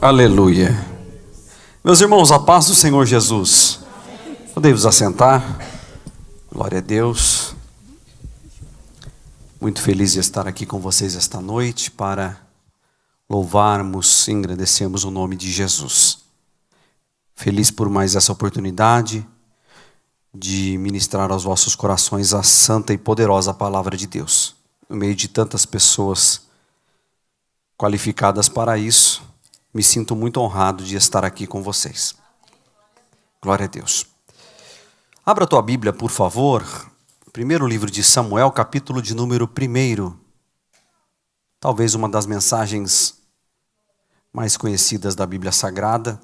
Aleluia. Meus irmãos, a paz do Senhor Jesus. Podemos assentar. Glória a Deus. Muito feliz de estar aqui com vocês esta noite para louvarmos e agradecermos o nome de Jesus. Feliz por mais essa oportunidade de ministrar aos vossos corações a santa e poderosa palavra de Deus. No meio de tantas pessoas qualificadas para isso, me sinto muito honrado de estar aqui com vocês. Glória a Deus. Abra a tua Bíblia, por favor. Primeiro livro de Samuel, capítulo de número 1. Talvez uma das mensagens mais conhecidas da Bíblia Sagrada.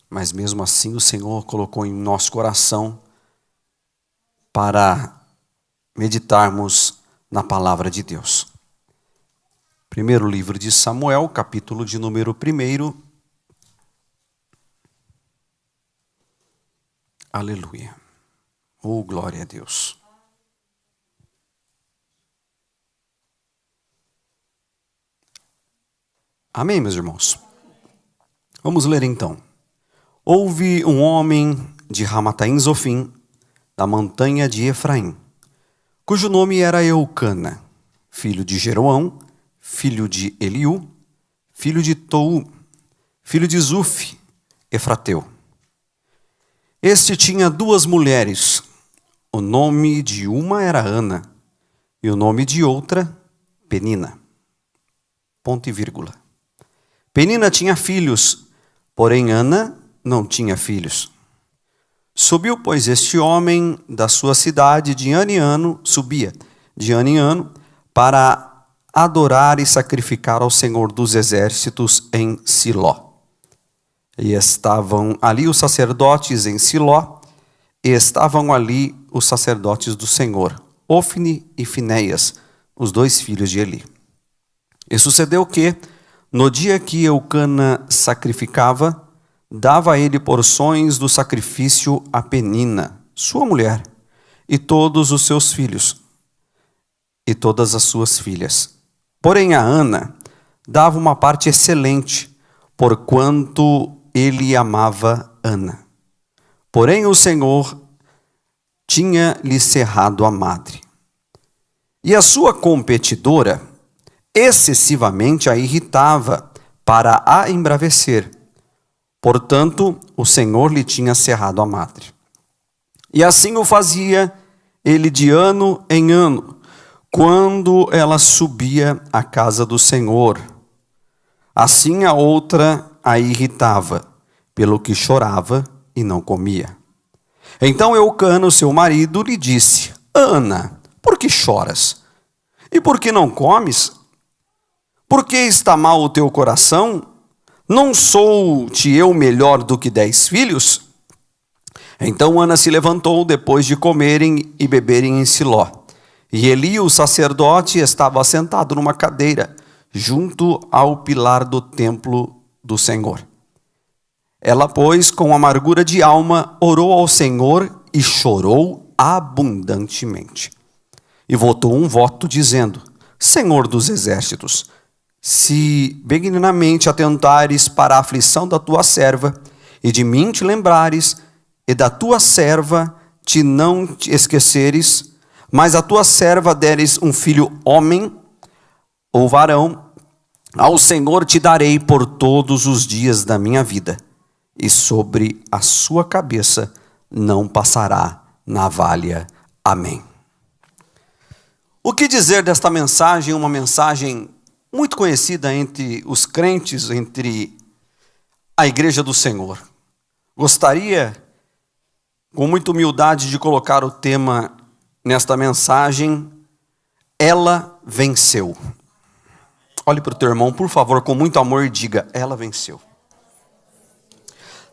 Mas mesmo assim o Senhor colocou em nosso coração para meditarmos na palavra de Deus. Primeiro livro de Samuel, capítulo de número 1. Aleluia. Oh, glória a Deus. Amém, meus irmãos? Vamos ler então. Houve um homem de Ramataim Zofim, da montanha de Efraim, cujo nome era Eucana, filho de Jeroão, filho de Eliú, filho de Tou, filho de Zuf, Efrateu. Este tinha 2 mulheres. O nome de uma era Ana, e o nome de outra, Penina. Ponto e vírgula. Penina tinha filhos, porém Ana não tinha filhos. Subiu, pois, este homem da sua cidade de ano em ano, subia de ano em ano, para adorar e sacrificar ao Senhor dos Exércitos em Siló. E estavam ali os sacerdotes em Siló, e estavam ali os sacerdotes do Senhor, Ofni e Finéias, os 2 filhos de Eli. E sucedeu que, no dia que Eucana sacrificava, dava a ele porções do sacrifício a Penina, sua mulher, e todos os seus filhos, e todas as suas filhas. Porém a Ana dava uma parte excelente, porquanto ele amava Ana. Porém o Senhor tinha-lhe cerrado a madre. E a sua competidora excessivamente a irritava para a embravecer. Portanto, o Senhor lhe tinha cerrado a madre. E assim o fazia ele de ano em ano, quando ela subia à casa do Senhor. Assim a outra a irritava, pelo que chorava e não comia. Então Eucana, seu marido, lhe disse: Ana, por que choras? E por que não comes? Por que está mal o teu coração? Não sou-te eu melhor do que 10 filhos? Então Ana se levantou depois de comerem e beberem em Siló. E Eli, o sacerdote, estava sentado numa cadeira, junto ao pilar do templo do Senhor. Ela, pois, com amargura de alma, orou ao Senhor e chorou abundantemente. E votou um voto, dizendo: Senhor dos exércitos, se benignamente atentares para a aflição da tua serva, e de mim te lembrares, e da tua serva te não te esqueceres, mas a tua serva deres um filho homem ou varão, ao Senhor te darei por todos os dias da minha vida, e sobre a sua cabeça não passará navalha. Amém. O que dizer desta mensagem? Uma mensagem muito conhecida entre os crentes, entre a igreja do Senhor. Gostaria, com muita humildade, de colocar o tema nesta mensagem: ela venceu. Olhe para o teu irmão, por favor, com muito amor, e diga: ela venceu.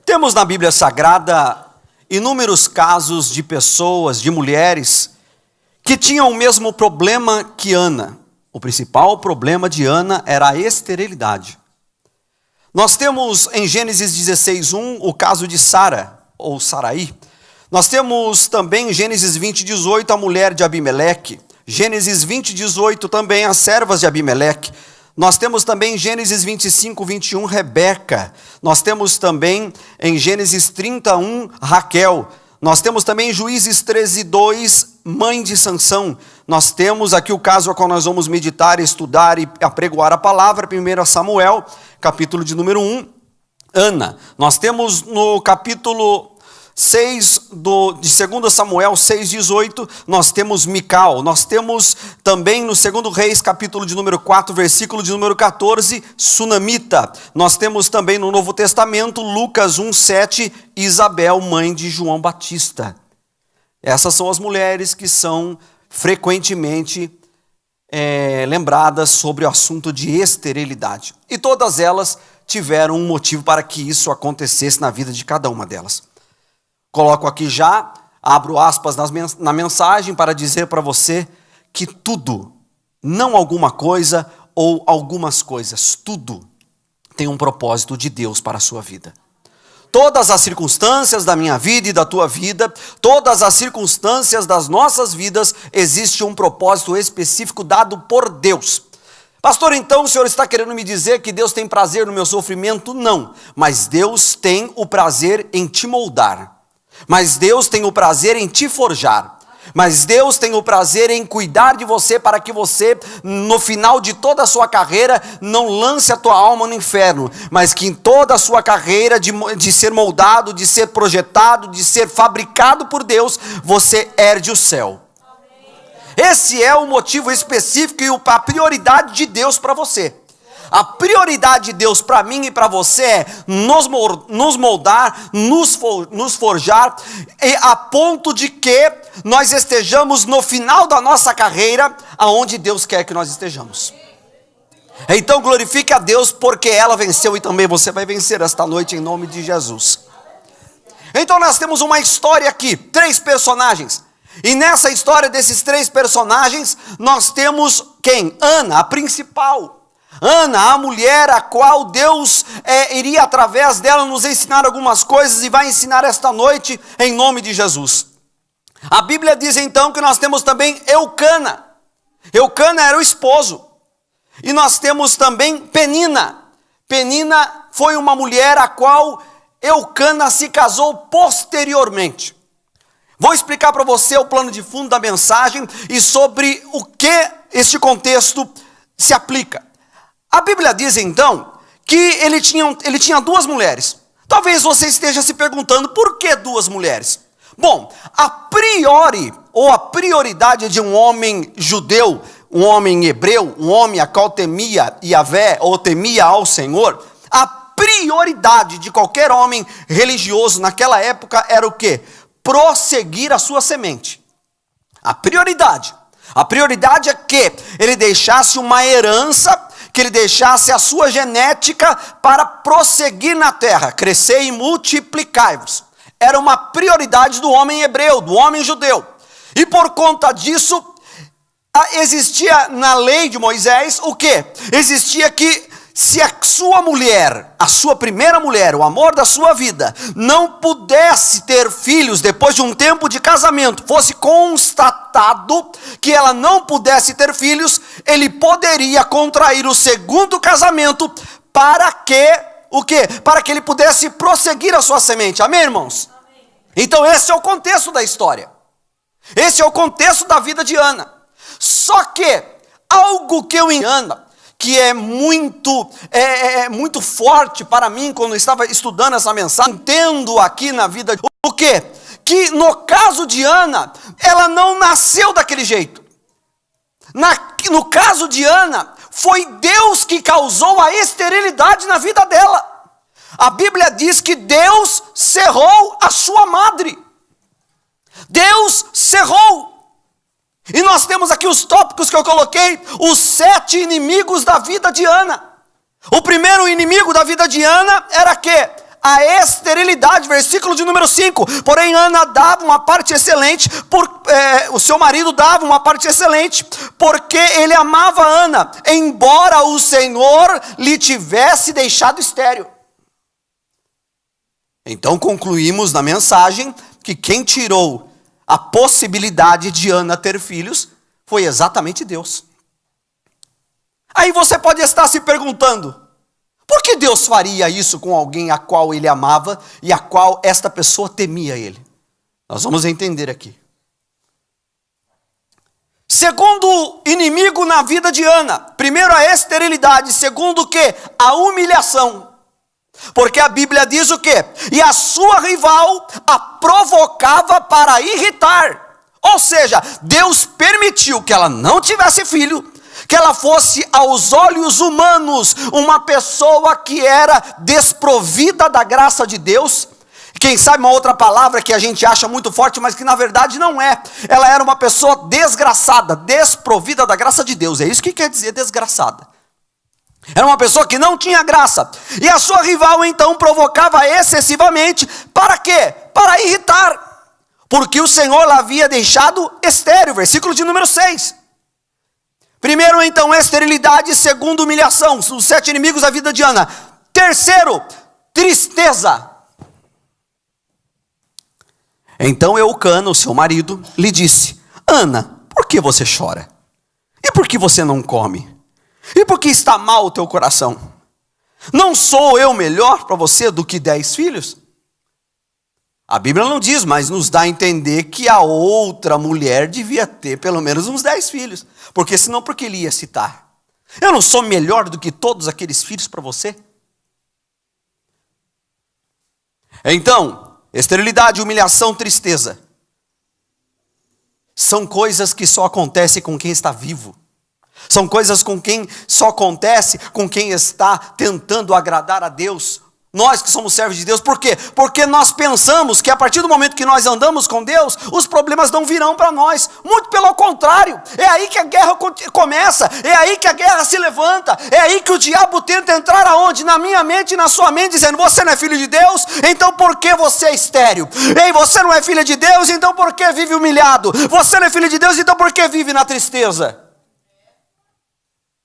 Temos na Bíblia Sagrada inúmeros casos de pessoas, de mulheres, que tinham o mesmo problema que Ana. O principal problema de Ana era a esterilidade. Nós temos em Gênesis 16:1 o caso de Sara, ou Saraí. Nós temos também em Gênesis 20:18 a mulher de Abimeleque. Gênesis 20:18 também as servas de Abimeleque. Nós temos também em Gênesis 25, 21, Rebeca. Nós temos também em Gênesis 31, Raquel. Nós temos também em Juízes 13, 2, mãe de Sansão. Nós temos aqui o caso a qual nós vamos meditar, estudar e apregoar a palavra, 1 Samuel, capítulo de número 1, Ana. Nós temos no capítulo 6 de 2 Samuel 6,18, nós temos Mical. Nós temos também no 2 Reis, capítulo de número 4, versículo de número 14, Sunamita. Nós temos também no Novo Testamento, Lucas 1,7, Isabel, mãe de João Batista. Essas são as mulheres que são frequentemente lembradas sobre o assunto de esterilidade. E todas elas tiveram um motivo para que isso acontecesse na vida de cada uma delas. Coloco aqui já, abro aspas na mensagem para dizer para você que tudo, não alguma coisa ou algumas coisas, tudo tem um propósito de Deus para a sua vida. Todas as circunstâncias da minha vida e da tua vida, todas as circunstâncias das nossas vidas, existe um propósito específico dado por Deus. Pastor, então o senhor está querendo me dizer que Deus tem prazer no meu sofrimento? Não, mas Deus tem o prazer em te moldar. Mas Deus tem o prazer em te forjar. Mas Deus tem o prazer em cuidar de você para que você, no final de toda a sua carreira, não lance a tua alma no inferno, mas que em toda a sua carreira de ser moldado, de ser projetado, de ser fabricado por Deus, você herde o céu. Esse é o motivo específico e a prioridade de Deus para você. A prioridade de Deus para mim e para você é nos moldar, nos forjar, a ponto de que nós estejamos no final da nossa carreira, aonde Deus quer que nós estejamos. Então glorifique a Deus, porque ela venceu e também você vai vencer esta noite em nome de Jesus. Então nós temos uma história aqui, 3 personagens. E nessa história desses 3 personagens, nós temos quem? Ana, a principal. Ana, a mulher a qual Deus iria através dela nos ensinar algumas coisas e vai ensinar esta noite em nome de Jesus. A Bíblia diz então que nós temos também Eucana. Eucana era o esposo. E nós temos também Penina. Penina foi uma mulher a qual Eucana se casou posteriormente. Vou explicar para você o plano de fundo da mensagem e sobre o que este contexto se aplica. A Bíblia diz então que ele tinha 2 mulheres. Talvez você esteja se perguntando por que 2 mulheres. Bom, a priori, ou a prioridade de um homem judeu, um homem hebreu, um homem a qual temia Yahvé, ou temia ao Senhor, a prioridade de qualquer homem religioso naquela época era o quê? Prosseguir a sua semente. A prioridade é que ele deixasse uma herança, que ele deixasse a sua genética para prosseguir na terra, crescer e multiplicai-vos. Era uma prioridade do homem hebreu, do homem judeu. E por conta disso, existia na lei de Moisés o quê? Existia que se a sua mulher, a sua primeira mulher, o amor da sua vida, não pudesse ter filhos depois de um tempo de casamento, fosse constatado que ela não pudesse ter filhos, ele poderia contrair o segundo casamento para que, o quê? Para que ele pudesse prosseguir a sua semente. Amém, irmãos? Amém. Então esse é o contexto da história. Esse é o contexto da vida de Ana. Só que algo que eu engano, que é muito forte para mim quando eu estava estudando essa mensagem, entendo aqui na vida, o quê? Que no caso de Ana, ela não nasceu daquele jeito. No caso de Ana, foi Deus que causou a esterilidade na vida dela. A Bíblia diz que Deus cerrou a sua madre. Deus cerrou. E nós temos aqui os tópicos que eu coloquei, os 7 inimigos da vida de Ana. O primeiro inimigo da vida de Ana era que? A esterilidade, versículo de número 5. Porém Ana dava uma parte excelente, o seu marido dava uma parte excelente, porque ele amava Ana, embora o Senhor lhe tivesse deixado estéril. Então concluímos na mensagem que quem tirou a possibilidade de Ana ter filhos foi exatamente Deus. Aí você pode estar se perguntando, por que Deus faria isso com alguém a qual ele amava e a qual esta pessoa temia ele? Nós vamos entender aqui. Segundo inimigo na vida de Ana, primeiro a esterilidade, segundo o que? A humilhação. Porque a Bíblia diz o quê? E a sua rival a provocava para irritar. Ou seja, Deus permitiu que ela não tivesse filho, que ela fosse aos olhos humanos uma pessoa que era desprovida da graça de Deus. Quem sabe uma outra palavra que a gente acha muito forte, mas que na verdade não é. Ela era uma pessoa desgraçada, desprovida da graça de Deus. É isso que quer dizer desgraçada. Era uma pessoa que não tinha graça. E a sua rival então provocava excessivamente. Para quê? Para irritar. Porque o Senhor a havia deixado estéril. Versículo de número 6. Primeiro então esterilidade, segundo humilhação. Os 7 inimigos da vida de Ana. Terceiro, tristeza. Então Eucana, o seu marido, lhe disse: Ana, por que você chora? E por que você não come? E por que está mal o teu coração? Não sou eu melhor para você do que 10 filhos? A Bíblia não diz, mas nos dá a entender que a outra mulher devia ter pelo menos uns 10 filhos. Porque senão, por que ele ia citar? Eu não sou melhor do que todos aqueles filhos para você? Então, esterilidade, humilhação, tristeza. São coisas que só acontecem com quem está vivo. São coisas com quem só acontece com quem está tentando agradar a Deus. Nós que somos servos de Deus, por quê? Porque nós pensamos que a partir do momento que nós andamos com Deus, os problemas não virão para nós. Muito pelo contrário, é aí que a guerra começa, é aí que a guerra se levanta, é aí que o diabo tenta entrar aonde? Na minha mente e na sua mente, dizendo: você não é filho de Deus, então por que você é estéril? Ei, você não é filha de Deus, então por que vive humilhado? Você não é filho de Deus, então por que vive na tristeza?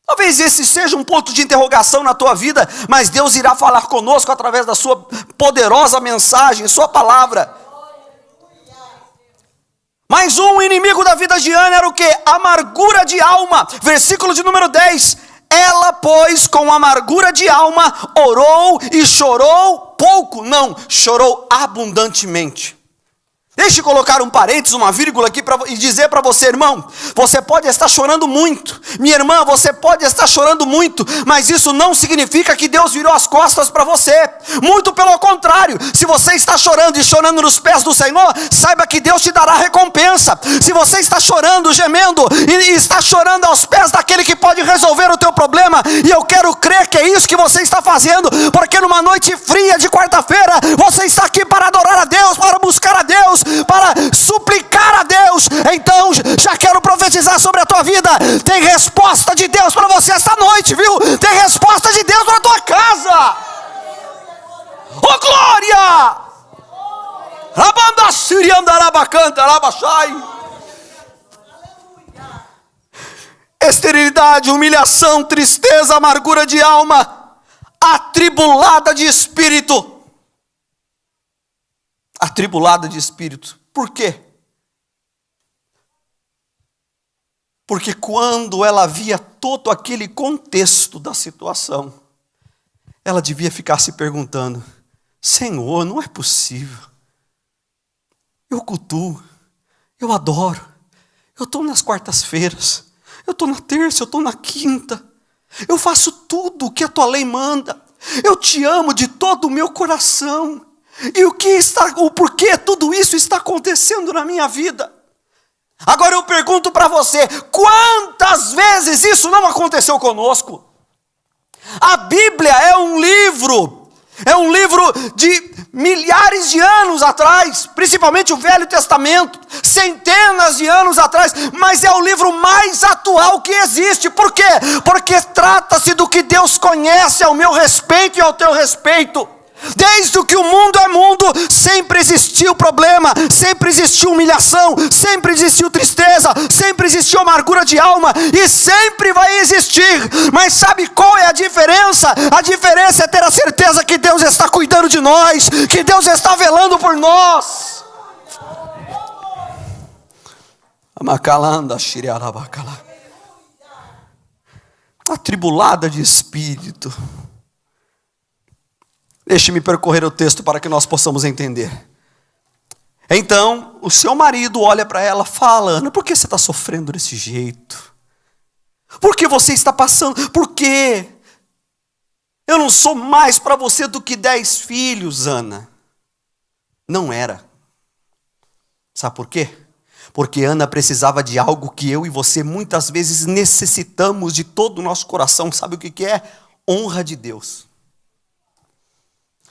Talvez esse seja um ponto de interrogação na tua vida, mas Deus irá falar conosco através da sua poderosa mensagem, sua palavra. Mais um inimigo da vida de Ana era o quê? Amargura de alma. Versículo de número 10. Ela, pois, com amargura de alma, orou e chorou pouco. Não, chorou abundantemente. Deixe eu colocar um parênteses, uma vírgula aqui e dizer para você, irmão, você pode estar chorando muito, minha irmã, você pode estar chorando muito, mas isso não significa que Deus virou as costas para você. Muito pelo contrário, se você está chorando e chorando nos pés do Senhor, saiba que Deus te dará recompensa. Se você está chorando, gemendo e está chorando aos pés daquele que pode resolver o teu problema, e eu quero crer que é isso que você está fazendo, porque numa noite fria de quarta-feira, você está aqui para adorar a Deus, para buscar a Deus, para suplicar a Deus. Então já quero profetizar sobre a tua vida. Tem resposta de Deus para você esta noite, viu? Tem resposta de Deus para a tua casa. Oh glória! Esterilidade, humilhação, tristeza, amargura de alma, atribulada de espírito. Atribulada de espírito. Por quê? Porque quando ela via todo aquele contexto da situação, ela devia ficar se perguntando: Senhor, não é possível. Eu cultuo, eu adoro, eu estou nas quartas-feiras, eu estou na terça, eu estou na quinta, eu faço tudo o que a tua lei manda, eu te amo de todo o meu coração. E o porquê tudo isso está acontecendo na minha vida? Agora eu pergunto para você, quantas vezes isso não aconteceu conosco? A Bíblia é um livro de milhares de anos atrás, principalmente o Velho Testamento, centenas de anos atrás, mas é o livro mais atual que existe. Por quê? Porque trata-se do que Deus conhece ao meu respeito e ao teu respeito. Desde que o mundo é mundo, sempre existiu problema, sempre existiu humilhação, sempre existiu tristeza, sempre existiu amargura de alma e sempre vai existir. Mas sabe qual é a diferença? A diferença é ter a certeza que Deus está cuidando de nós, que Deus está velando por nós. atribulada de espírito. Deixe-me percorrer o texto para que nós possamos entender. Então, o seu marido olha para ela, fala: Ana, por que você está sofrendo desse jeito? Por que você está passando? Por quê? Eu não sou mais para você do que 10 filhos, Ana. Não era. Sabe por quê? Porque Ana precisava de algo que eu e você muitas vezes necessitamos de todo o nosso coração. Sabe o que é? Honra de Deus.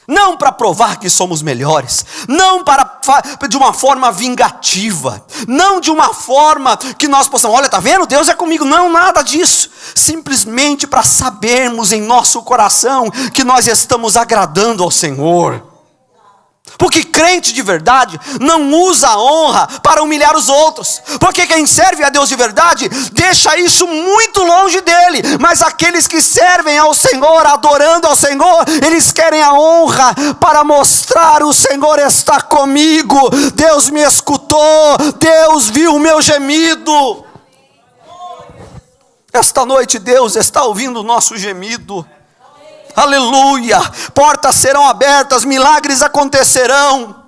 Não para provar que somos melhores, não de uma forma vingativa, não de uma forma que nós possamos, olha, tá vendo? Deus é comigo. Não, nada disso. Simplesmente para sabermos em nosso coração que nós estamos agradando ao Senhor. Porque crente de verdade não usa a honra para humilhar os outros. Porque quem serve a Deus de verdade deixa isso muito longe dele. Mas aqueles que servem ao Senhor, adorando ao Senhor, eles querem a honra para mostrar: o Senhor está comigo, Deus me escutou, Deus viu o meu gemido. Esta noite Deus está ouvindo o nosso gemido. Aleluia, portas serão abertas, milagres acontecerão,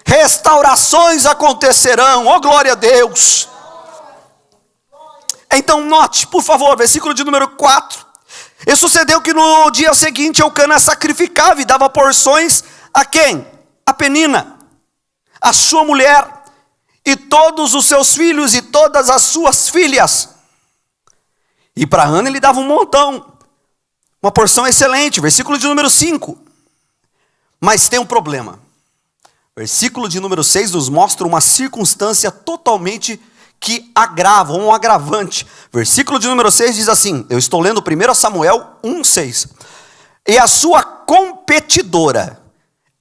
restaurações acontecerão, oh glória a Deus. Então note, por favor, versículo de número 4. E sucedeu que no dia seguinte Eucana sacrificava e dava porções a quem? A Penina, a sua mulher, e todos os seus filhos e todas as suas filhas. E para Ana ele dava um montão. Uma porção excelente, versículo de número 5. Mas tem um problema. Versículo de número 6 nos mostra uma circunstância totalmente que agrava, um agravante. Versículo de número 6 diz assim, eu estou lendo 1 Samuel 1:6. E a sua competidora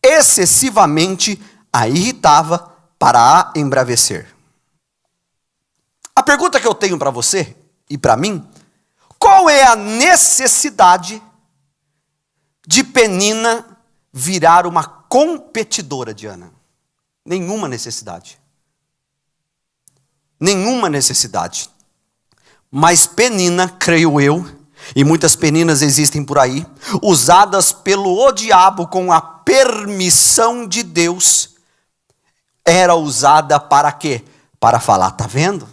excessivamente a irritava para a embravecer. A pergunta que eu tenho para você e para mim: qual é a necessidade de Penina virar uma competidora de Ana? Nenhuma necessidade. Nenhuma necessidade. Mas Penina, creio eu, e muitas Peninas existem por aí, usadas pelo diabo com a permissão de Deus, era usada para quê? Para falar: tá vendo?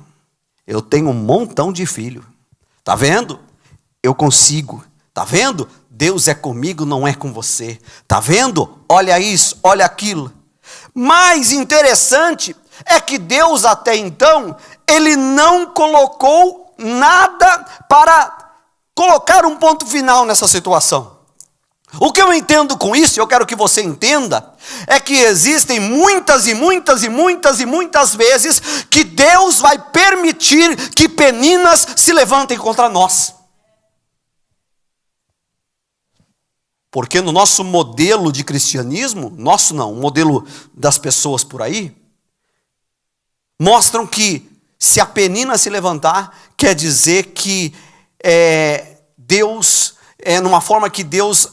Eu tenho um montão de filho. Tá vendo? Eu consigo. Tá vendo? Deus é comigo, não é com você. Tá vendo? Olha isso, olha aquilo. Mais interessante é que Deus até então, ele não colocou nada para colocar um ponto final nessa situação. O que eu entendo com isso, eu quero que você entenda, é que existem muitas vezes que Deus vai permitir que Peninas se levantem contra nós. Porque no nosso modelo de cristianismo, nosso não, o modelo das pessoas por aí, mostram que se a Penina se levantar, quer dizer que Deus, numa forma que Deus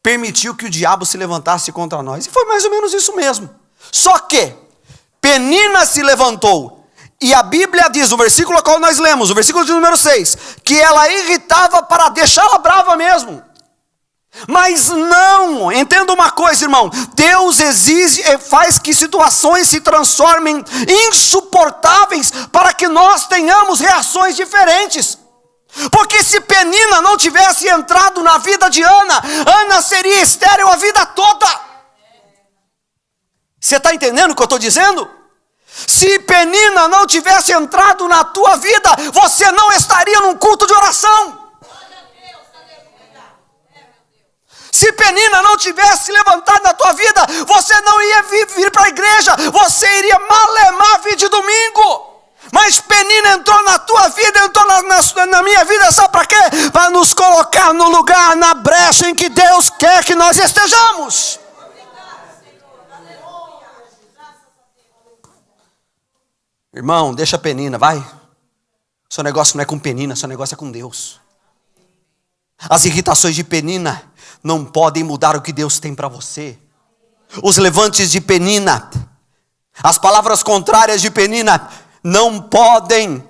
permitiu que o diabo se levantasse contra nós. E foi mais ou menos isso mesmo. Só que Penina se levantou, e a Bíblia diz, no versículo ao qual nós lemos, o versículo de número 6, que ela irritava para deixá-la brava mesmo. Mas não, entenda uma coisa, irmão, Deus exige e faz que situações se transformem insuportáveis para que nós tenhamos reações diferentes. Porque se Penina não tivesse entrado na vida de Ana, Ana seria estéril a vida toda. Você está entendendo o que eu estou dizendo? Se Penina não tivesse entrado na tua vida, você não estaria num culto de oração. Se Penina não tivesse levantado na tua vida, você não ia vir para a igreja, você iria malemar vir de domingo. Mas Penina entrou na tua vida, entrou na minha vida, sabe para quê? Para nos colocar no lugar, na brecha em que Deus quer que nós estejamos. Irmão, deixa a Penina, vai. Seu negócio não é com Penina, seu negócio é com Deus. As irritações de Penina não podem mudar o que Deus tem para você. Os levantes de Penina, as palavras contrárias de Penina, não podem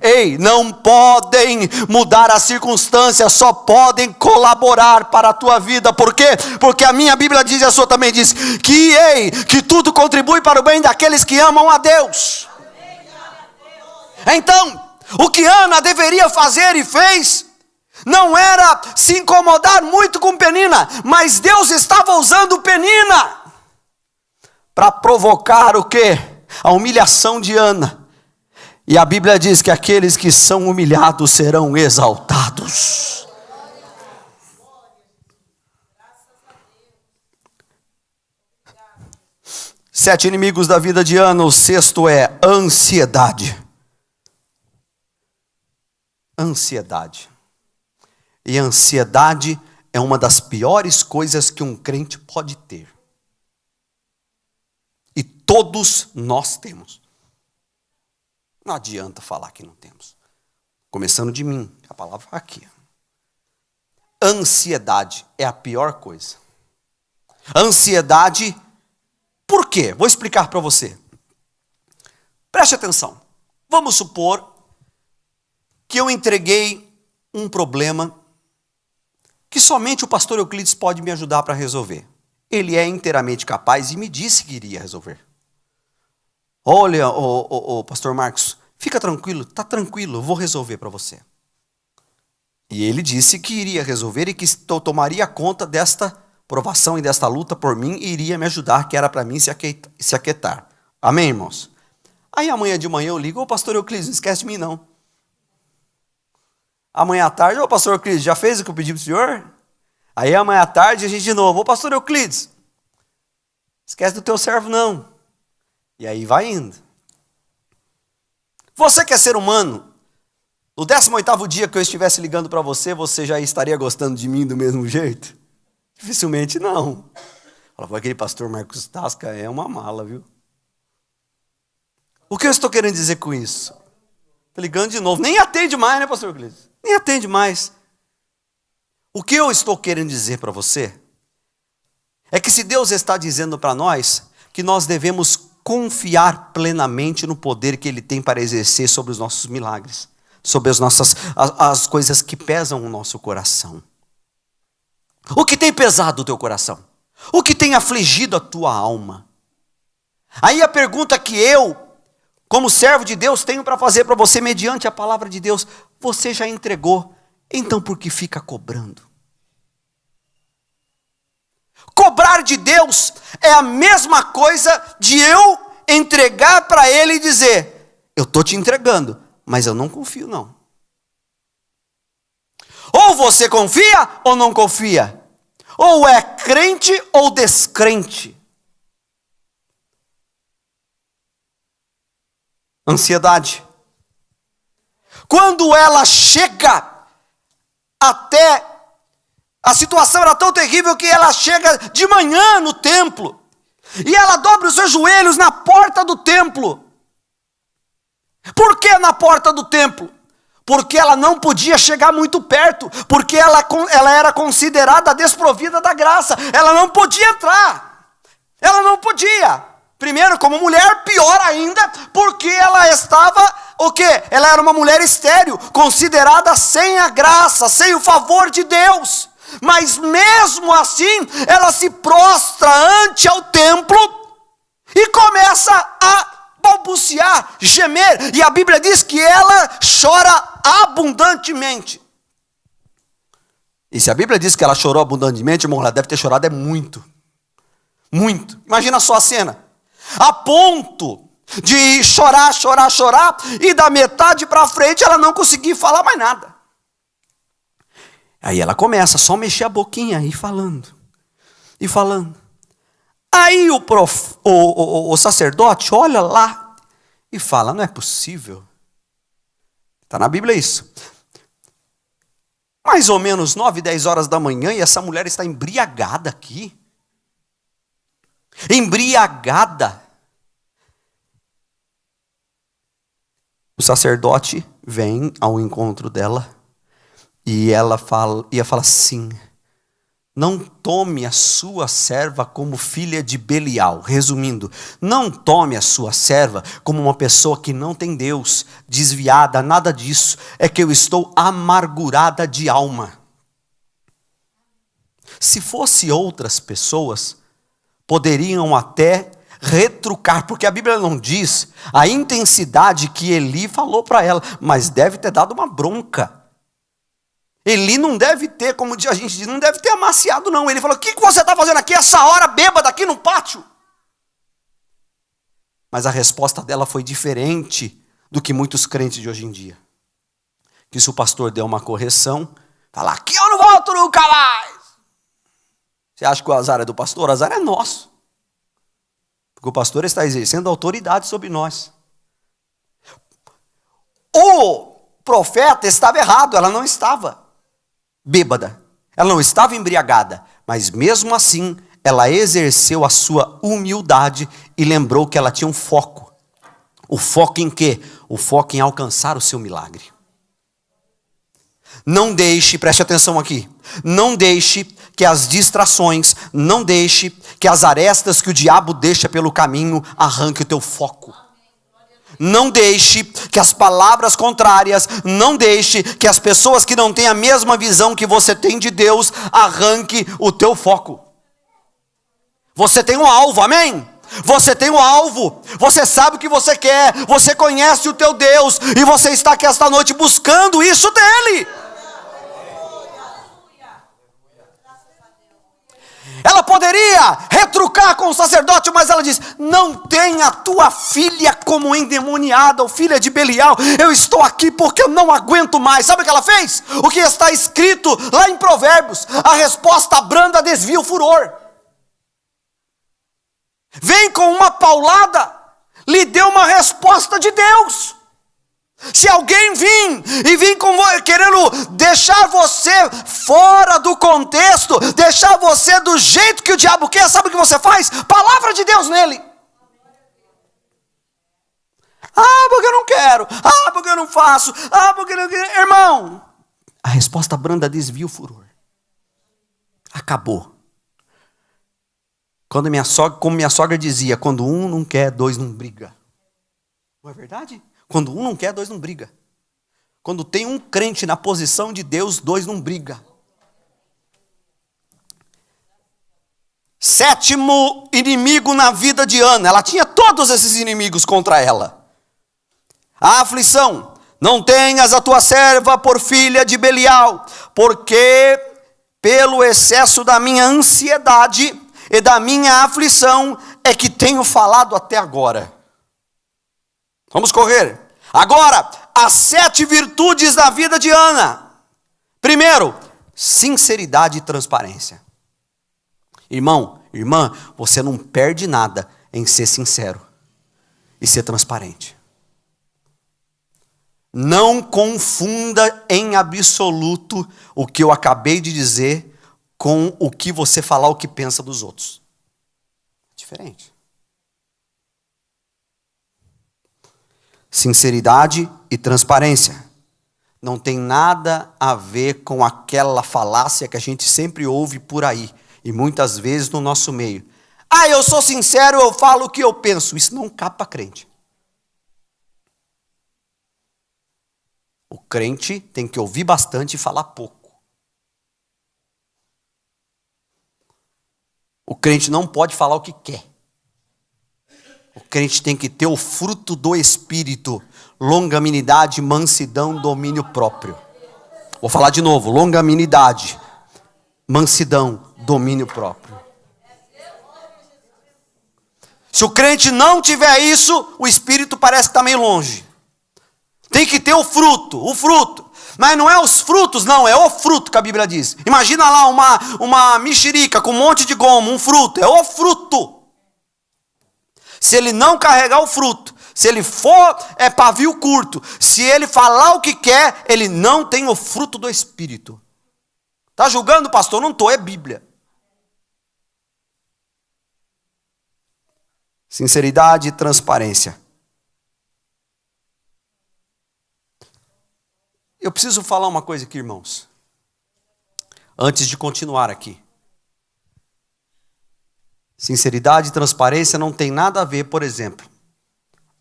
mudar as circunstâncias, só podem colaborar para a tua vida. Por quê? Porque a minha Bíblia diz, e a sua também diz, que tudo contribui para o bem daqueles que amam a Deus. Então, o que Ana deveria fazer e fez, não era se incomodar muito com Penina, mas Deus estava usando Penina para provocar o quê? A humilhação de Ana. E a Bíblia diz que aqueles que são humilhados serão exaltados. Sete inimigos da vida de Ana. O sexto é ansiedade. Ansiedade. E ansiedade é uma das piores coisas que um crente pode ter. E todos nós temos. Não adianta falar que não temos. Começando de mim, a palavra está aqui. Ansiedade é a pior coisa. Ansiedade, por quê? Vou explicar para você. Preste atenção. Vamos supor que eu entreguei um problema que somente o pastor Euclides pode me ajudar para resolver. Ele é inteiramente capaz e me disse que iria resolver. Olha, pastor Marcos, fica tranquilo, está tranquilo, eu vou resolver para você. E ele disse que iria resolver e que tomaria conta desta provação e desta luta por mim e iria me ajudar, que era para mim se aquietar. Amém, irmãos? Aí amanhã de manhã eu ligo, pastor Euclides, não esquece de mim não. Amanhã à tarde, pastor Euclides, já fez o que eu pedi para o senhor? Aí amanhã à tarde a gente de novo, pastor Euclides, esquece do teu servo não. E aí vai indo. Você que é ser humano, no 18º dia que eu estivesse ligando para você, você já estaria gostando de mim do mesmo jeito? Dificilmente não. Fala, aquele pastor Marcos Tasca é uma mala, viu? O que eu estou querendo dizer com isso? Estou ligando de novo. Nem atende mais, né, pastor Euclides? Nem atende mais. O que eu estou querendo dizer para você é que se Deus está dizendo para nós que nós devemos confiar plenamente no poder que Ele tem para exercer sobre os nossos milagres, sobre as coisas que pesam o nosso coração. O que tem pesado o teu coração? O que tem afligido a tua alma? Aí a pergunta que eu, como servo de Deus, tenho para fazer para você, mediante a palavra de Deus, você já entregou, então por que fica cobrando? Cobrar de Deus é a mesma coisa de eu entregar para Ele e dizer, eu estou te entregando, mas eu não confio não. Ou você confia ou não confia. Ou é crente ou descrente. Ansiedade. Quando ela chega até... A situação era tão terrível que ela chega de manhã no templo. E ela dobra os seus joelhos na porta do templo. Por que na porta do templo? Porque ela não podia chegar muito perto. Porque ela era considerada desprovida da graça. Ela não podia entrar. Ela não podia. Primeiro, como mulher, pior ainda, porque ela estava, o quê? Ela era uma mulher estéril, considerada sem a graça, sem o favor de Deus. Mas mesmo assim, ela se prostra ante ao templo e começa a balbuciar, gemer. E a Bíblia diz que ela chora abundantemente. E se a Bíblia diz que ela chorou abundantemente, irmão, ela deve ter chorado muito. Muito. Imagina só a cena. A ponto de chorar, e da metade para frente ela não conseguir falar mais nada. Aí ela começa só a mexer a boquinha e falando. E falando. Aí o sacerdote olha lá e fala, não é possível. Está na Bíblia isso. Mais ou menos 9, 10 horas da manhã e essa mulher está embriagada aqui. Embriagada. O sacerdote vem ao encontro dela. E ela fala assim, não tome a sua serva como filha de Belial. Resumindo, não tome a sua serva como uma pessoa que não tem Deus, desviada, nada disso. É que eu estou amargurada de alma. Se fosse outras pessoas, poderiam até retrucar, porque a Bíblia não diz a intensidade que Eli falou para ela, mas deve ter dado uma bronca. Eli não deve ter, como a gente diz, não deve ter amaciado não. Ele falou, o que você está fazendo aqui essa hora bêbada aqui no pátio? Mas a resposta dela foi diferente do que muitos crentes de hoje em dia. Que se o pastor der uma correção, fala, aqui eu não volto nunca mais. Você acha que o azar é do pastor? O azar é nosso. Porque o pastor está exercendo autoridade sobre nós. O profeta estava errado, ela não estava bêbada, ela não estava embriagada, mas mesmo assim ela exerceu a sua humildade e lembrou que ela tinha um foco. O foco em quê? O foco em alcançar o seu milagre. Não deixe, preste atenção aqui, não deixe que as distrações, não deixe que as arestas que o diabo deixa pelo caminho arranque o teu foco. Não deixe que as palavras contrárias, não deixe que as pessoas que não têm a mesma visão que você tem de Deus arranque o teu foco. Você tem um alvo, amém? Você tem um alvo, você sabe o que você quer, você conhece o teu Deus e você está aqui esta noite buscando isso dele. Ela poderia retrucar com o sacerdote, mas ela diz, não tenha a tua filha como endemoniada, ou filha de Belial, eu estou aqui porque eu não aguento mais. Sabe o que ela fez? O que está escrito lá em Provérbios, a resposta branda desvia o furor. Vem com uma paulada, lhe deu uma resposta de Deus. Se alguém vir querendo deixar você fora do contexto, deixar você do jeito que o diabo quer, sabe o que você faz? Palavra de Deus nele. Ah, porque eu não quero. Ah, porque eu não faço. Ah, porque eu não quero. Irmão, a resposta branda desvia o furor. Acabou. Como minha sogra dizia, quando um não quer, dois não briga. Não é verdade? Quando um não quer, dois não briga. Quando tem um crente na posição de Deus, dois não briga. Sétimo inimigo na vida de Ana. Ela tinha todos esses inimigos contra ela. A aflição. Não tenhas a tua serva por filha de Belial, porque pelo excesso da minha ansiedade e da minha aflição é que tenho falado até agora. Vamos correr. Agora, as 7 virtudes da vida de Ana. Primeiro, sinceridade e transparência. Irmão, irmã, você não perde nada em ser sincero e ser transparente. Não confunda em absoluto o que eu acabei de dizer com o que você falar, o que pensa dos outros. Diferente. Sinceridade e transparência. Não tem nada a ver com aquela falácia que a gente sempre ouve por aí. E muitas vezes no nosso meio. Ah, eu sou sincero, eu falo o que eu penso. Isso não capa crente. O crente tem que ouvir bastante e falar pouco. O crente não pode falar o que quer. O crente tem que ter o fruto do Espírito. Longanimidade, mansidão, domínio próprio. Vou falar de novo. Longanimidade, mansidão, domínio próprio. Se o crente não tiver isso, o Espírito parece que está meio longe. Tem que ter o fruto. Mas não é os frutos, não, é o fruto que a Bíblia diz. Imagina lá uma mexerica com um monte de goma, um fruto, é o fruto. Se ele não carregar o fruto, se ele for pavio curto, se ele falar o que quer, ele não tem o fruto do Espírito. Está julgando, pastor? Não estou, é Bíblia. Sinceridade e transparência. Eu preciso falar uma coisa aqui, irmãos. Antes de continuar aqui. Sinceridade e transparência não tem nada a ver, por exemplo.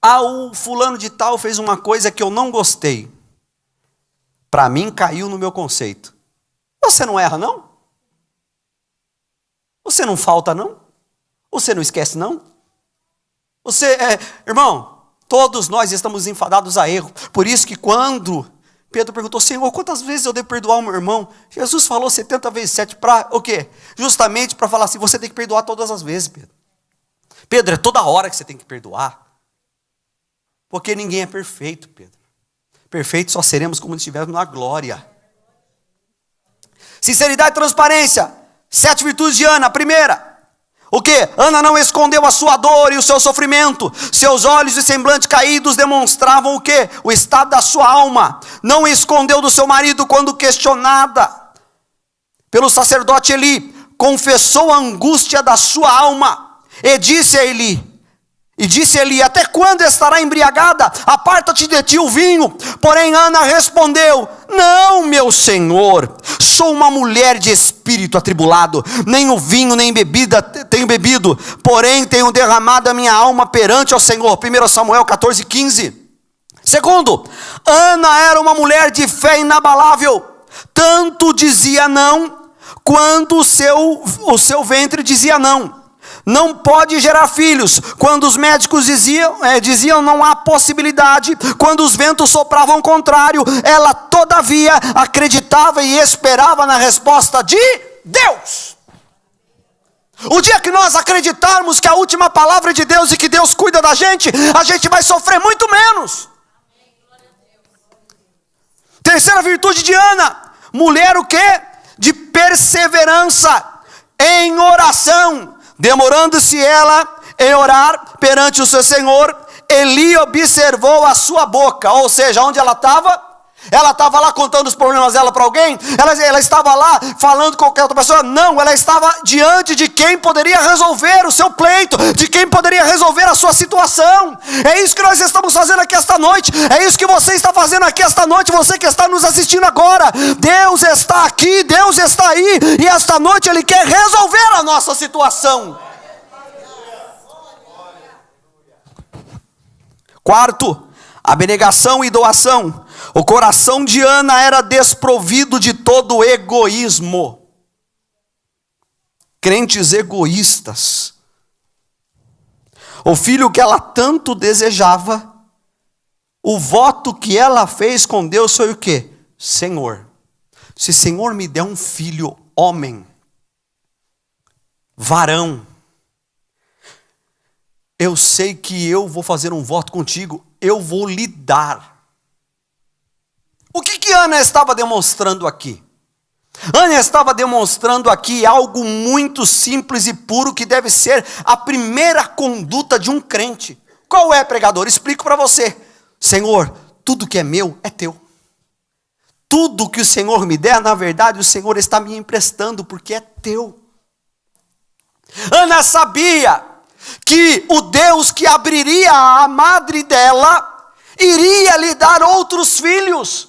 O fulano de tal fez uma coisa que eu não gostei. Para mim caiu no meu conceito. Você não erra, não? Você não falta, não? Você não esquece, não? Irmão, todos nós estamos enfadados a erro. Por isso que quando Pedro perguntou, Senhor, quantas vezes eu devo perdoar o meu irmão? Jesus falou 70 vezes 7 para o quê? Justamente para falar assim, você tem que perdoar todas as vezes, Pedro. Pedro, é toda hora que você tem que perdoar. Porque ninguém é perfeito, Pedro. Perfeito só seremos como estivermos na glória. Sinceridade e transparência. 7 virtudes de Ana. A primeira. O quê? Ana não escondeu a sua dor e o seu sofrimento. Seus olhos e semblante caídos demonstravam o quê? O estado da sua alma. Não escondeu do seu marido quando questionada pelo sacerdote Eli. Confessou a angústia da sua alma. E disse a Eli, até quando estará embriagada? Aparta-te de ti o vinho. Porém Ana respondeu, não, meu senhor, sou uma mulher de espírito atribulado, nem o vinho nem bebida tenho bebido, porém tenho derramado a minha alma perante ao Senhor. 1 Samuel 14:15. Segundo, Ana era uma mulher de fé inabalável, tanto dizia não, quando o seu ventre dizia não. Não pode gerar filhos. Quando os médicos diziam não há possibilidade, quando os ventos sopravam o contrário, ela todavia acreditava e esperava na resposta de Deus. O dia que nós acreditarmos que a última palavra é de Deus e que Deus cuida da gente, a gente vai sofrer muito menos. Terceira virtude de Ana, mulher o quê? De perseverança em oração. Demorando-se ela em orar perante o seu Senhor, Eli observou a sua boca. Ou seja, onde ela estava? Ela estava lá contando os problemas dela para alguém? Ela estava lá falando com qualquer outra pessoa? Não, ela estava diante de quem poderia resolver o seu pleito, de quem poderia resolver a sua situação. É isso que nós estamos fazendo aqui esta noite. É isso que você está fazendo aqui esta noite, você que está nos assistindo agora. Deus está aqui, Deus está aí, e esta noite Ele quer resolver a nossa situação. Quarto, abnegação e doação. O coração de Ana era desprovido de todo egoísmo. Crentes egoístas. O filho que ela tanto desejava, o voto que ela fez com Deus foi o quê? Senhor, se Senhor me der um filho homem, varão, eu sei que eu vou fazer um voto contigo, eu vou lhe dar. O que Ana estava demonstrando aqui? Ana estava demonstrando aqui algo muito simples e puro que deve ser a primeira conduta de um crente. Qual é, pregador? Explico para você. Senhor, tudo que é meu é teu. Tudo que o Senhor me der, na verdade, o Senhor está me emprestando porque é teu. Ana sabia que o Deus que abriria a madre dela iria lhe dar outros filhos.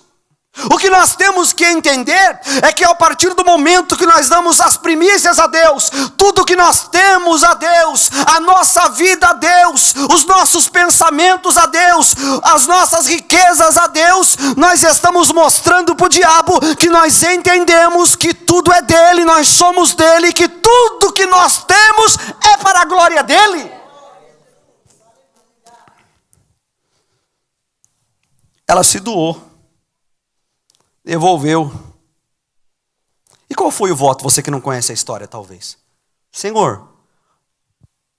O que nós temos que entender é que a partir do momento que nós damos as primícias a Deus, tudo que nós temos a Deus, a nossa vida a Deus, os nossos pensamentos a Deus, as nossas riquezas a Deus, nós estamos mostrando para o diabo que nós entendemos que tudo é dele, nós somos dele, que tudo que nós temos é para a glória dele. Ela se doou. Devolveu. E qual foi o voto? Você que não conhece a história, talvez. Senhor,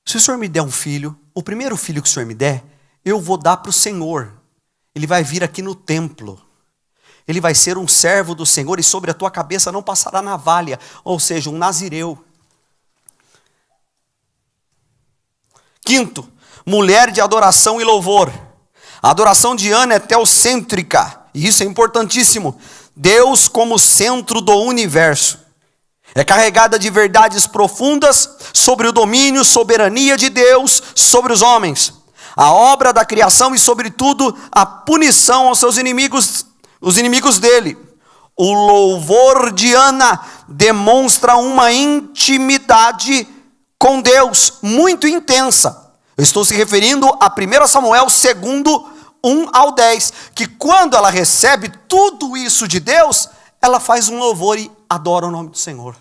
se o Senhor me der um filho, o primeiro filho que o Senhor me der, eu vou dar para o Senhor. Ele vai vir aqui no templo. Ele vai ser um servo do Senhor e sobre a tua cabeça não passará navalha. Ou seja, um nazireu. Quinto, mulher de adoração e louvor. A adoração de Ana é teocêntrica. E isso é importantíssimo. Deus como centro do universo. É carregada de verdades profundas sobre o domínio, soberania de Deus sobre os homens. A obra da criação e, sobretudo, a punição aos seus inimigos, os inimigos dele. O louvor de Ana demonstra uma intimidade com Deus, muito intensa. Eu estou se referindo a 1 Samuel 2:1-10, que quando ela recebe tudo isso de Deus, ela faz um louvor e adora o nome do Senhor.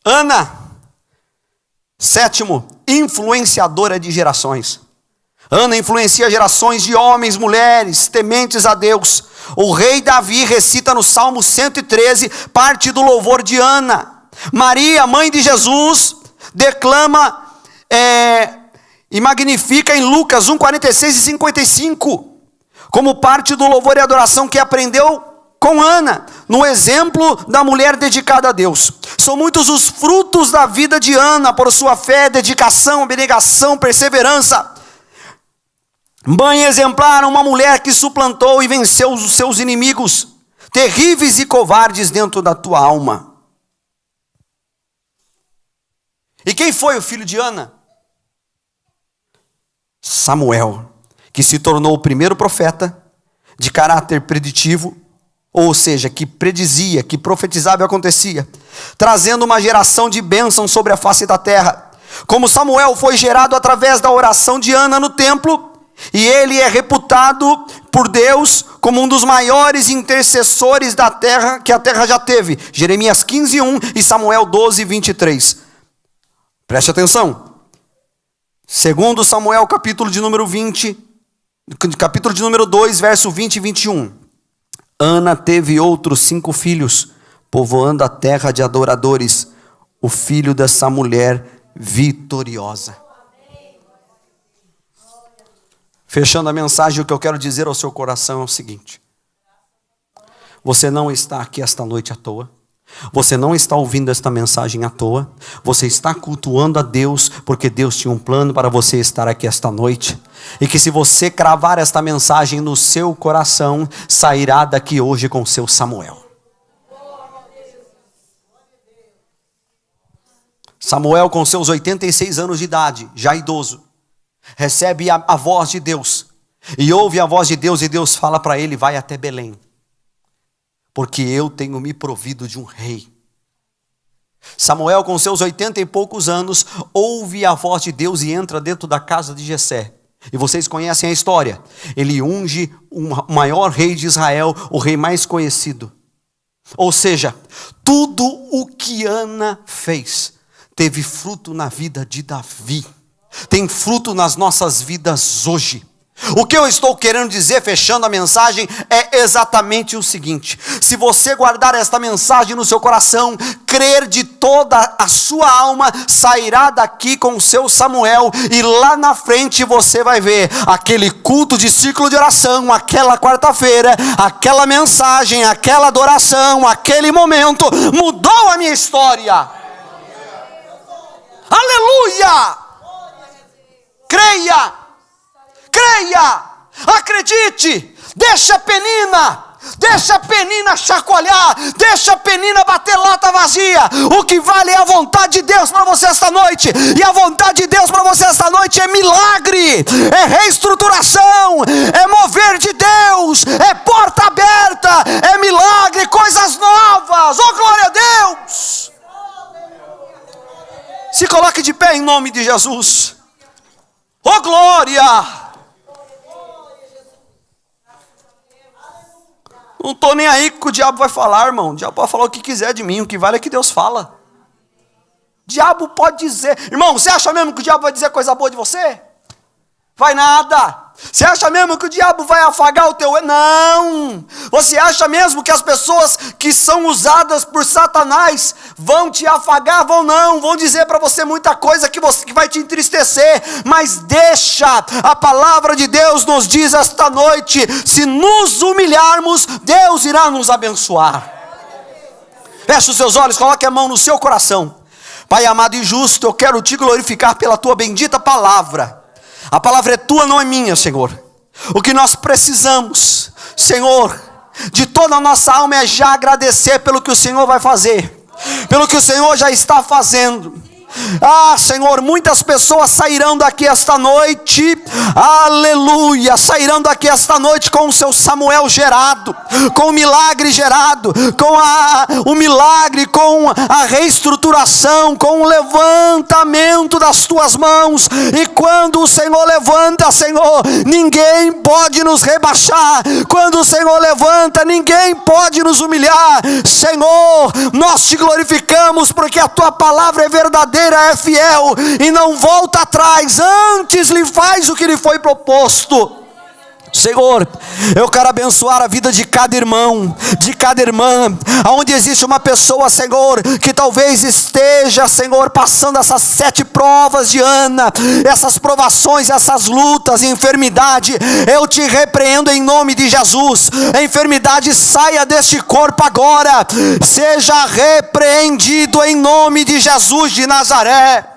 Ana, 7º, influenciadora de gerações. Ana influencia gerações de homens, mulheres, tementes a Deus. O rei Davi recita no Salmo 113, parte do louvor de Ana. Maria, mãe de Jesus, declama e magnifica em Lucas 1:46 e 55, como parte do louvor e adoração que aprendeu com Ana, no exemplo da mulher dedicada a Deus. São muitos os frutos da vida de Ana, por sua fé, dedicação, abnegação, perseverança. Mãe exemplar, uma mulher que suplantou e venceu os seus inimigos, terríveis e covardes dentro da tua alma. E quem foi o filho de Ana? Samuel, que se tornou o primeiro profeta de caráter preditivo, ou seja, que predizia, que profetizava e acontecia, trazendo uma geração de bênção sobre a face da terra. Como Samuel foi gerado através da oração de Ana no templo, e ele é reputado por Deus como um dos maiores intercessores da terra que a terra já teve. Jeremias 15:1 e Samuel 12:23. Preste atenção. Segundo Samuel, capítulo de número 2, verso 20 e 21. Ana teve outros 5 filhos, povoando a terra de adoradores, o filho dessa mulher vitoriosa. Fechando a mensagem, o que eu quero dizer ao seu coração é o seguinte: você não está aqui esta noite à toa. Você não está ouvindo esta mensagem à toa. Você está cultuando a Deus, porque Deus tinha um plano para você estar aqui esta noite. E que se você cravar esta mensagem no seu coração, sairá daqui hoje com seu Samuel. Samuel, com seus 86 anos de idade, já idoso, recebe a voz de Deus. E ouve a voz de Deus, e Deus fala para ele: vai até Belém, porque eu tenho me provido de um rei. Samuel, com seus 80 e poucos anos, ouve a voz de Deus e entra dentro da casa de Jessé. E vocês conhecem a história. Ele unge o maior rei de Israel, o rei mais conhecido. Ou seja, tudo o que Ana fez teve fruto na vida de Davi. Tem fruto nas nossas vidas hoje. O que eu estou querendo dizer, fechando a mensagem, é exatamente o seguinte: se você guardar esta mensagem no seu coração, crer de toda a sua alma, sairá daqui com o seu Samuel, e lá na frente você vai ver aquele culto de ciclo de oração, aquela quarta-feira, aquela mensagem, aquela adoração, aquele momento, mudou a minha história. Aleluia! Creia! Creia, acredite, deixa a penina chacoalhar, deixa a penina bater lata vazia. O que vale é a vontade de Deus para você esta noite, e a vontade de Deus para você esta noite é milagre, é reestruturação, é mover de Deus, é porta aberta, é milagre, coisas novas. Oh, glória a Deus! Se coloque de pé em nome de Jesus. Oh, glória! Não estou nem aí com o que o diabo vai falar, irmão. O diabo pode falar o que quiser de mim. O que vale é que Deus fala. O diabo pode dizer. Irmão, você acha mesmo que o diabo vai dizer coisa boa de você? Vai nada. Você acha mesmo que o diabo vai afagar o teu... Não. Você acha mesmo que as pessoas que são usadas por Satanás vão te afagar? Vão não. Vão dizer para você muita coisa que vai te entristecer. Mas deixa. A palavra de Deus nos diz esta noite: se nos humilharmos, Deus irá nos abençoar. Feche os seus olhos, coloque a mão no seu coração. Pai amado e justo, eu quero te glorificar pela tua bendita palavra. A palavra é tua, não é minha, Senhor. O que nós precisamos, Senhor, de toda a nossa alma, é já agradecer pelo que o Senhor vai fazer, pelo que o Senhor já está fazendo. Senhor, muitas pessoas sairão daqui esta noite, aleluia, sairão daqui esta noite com o seu Samuel gerado, com o milagre gerado, com o milagre, com a reestruturação, com o levantamento das tuas mãos. E quando o Senhor levanta, Senhor, ninguém pode nos rebaixar. Quando o Senhor levanta, ninguém pode nos humilhar. Senhor, nós te glorificamos porque a tua palavra é verdadeira, é fiel e não volta atrás, antes lhe faz o que lhe foi proposto. Senhor, eu quero abençoar a vida de cada irmão, de cada irmã, aonde existe uma pessoa, Senhor, que talvez esteja, Senhor, passando essas 7 provas de Ana, essas provações, essas lutas, enfermidade. Eu te repreendo em nome de Jesus. A enfermidade saia deste corpo agora, seja repreendido em nome de Jesus de Nazaré.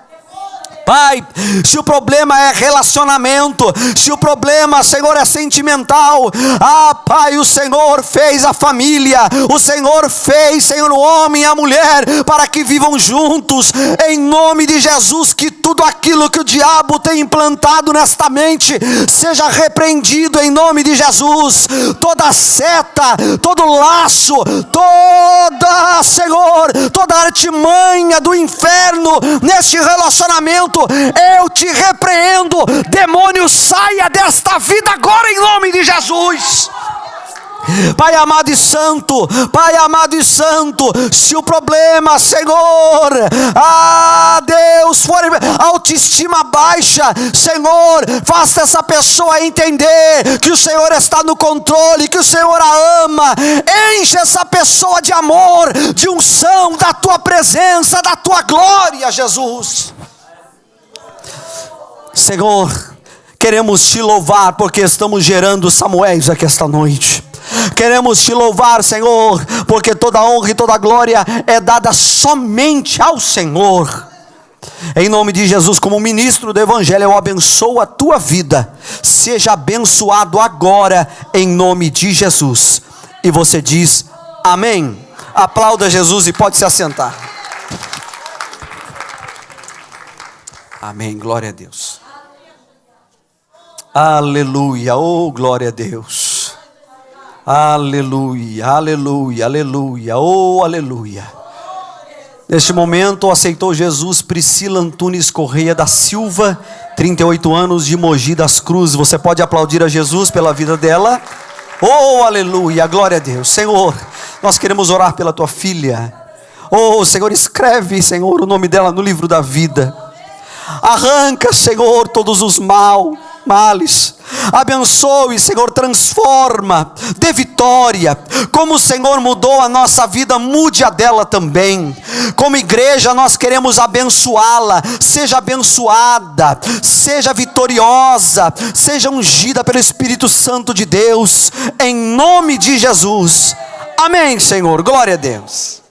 Pai, se o problema é relacionamento, se o problema, Senhor, é sentimental, Pai, o Senhor fez a família, o Senhor fez, Senhor, o homem e a mulher, para que vivam juntos, em nome de Jesus. Que tudo aquilo que o diabo tem implantado nesta mente, seja repreendido em nome de Jesus. Toda seta, todo laço, toda, Senhor, toda artimanha do inferno, neste relacionamento, eu te repreendo. Demônio, saia desta vida agora em nome de Jesus. Pai amado e santo, Pai amado e santo, se o problema, Senhor, Deus, for autoestima baixa, Senhor, faça essa pessoa entender que o Senhor está no controle, que o Senhor a ama. Enche essa pessoa de amor, de unção, da tua presença, da tua glória, Jesus. Senhor, queremos te louvar porque estamos gerando Samuéis aqui esta noite. Queremos te louvar, Senhor, porque toda honra e toda glória é dada somente ao Senhor. Em nome de Jesus, como ministro do Evangelho, eu abençoo a tua vida. Seja abençoado agora, em nome de Jesus. E você diz amém. Aplauda Jesus e pode se assentar. Amém, glória a Deus. Aleluia, oh glória a Deus. Aleluia, aleluia, aleluia, oh aleluia. Neste momento aceitou Jesus Priscila Antunes Correia da Silva, 38 anos, de Mogi das Cruzes. Você pode aplaudir a Jesus pela vida dela? Oh aleluia, glória a Deus. Senhor, nós queremos orar pela tua filha. Oh Senhor, escreve, Senhor, o nome dela no livro da vida. Arranca, Senhor, todos os males. Abençoe, Senhor, transforma, dê vitória. Como o Senhor mudou a nossa vida, mude a dela também. Como igreja nós queremos abençoá-la. Seja abençoada, seja vitoriosa, seja ungida pelo Espírito Santo de Deus, em nome de Jesus. Amém, Senhor, glória a Deus.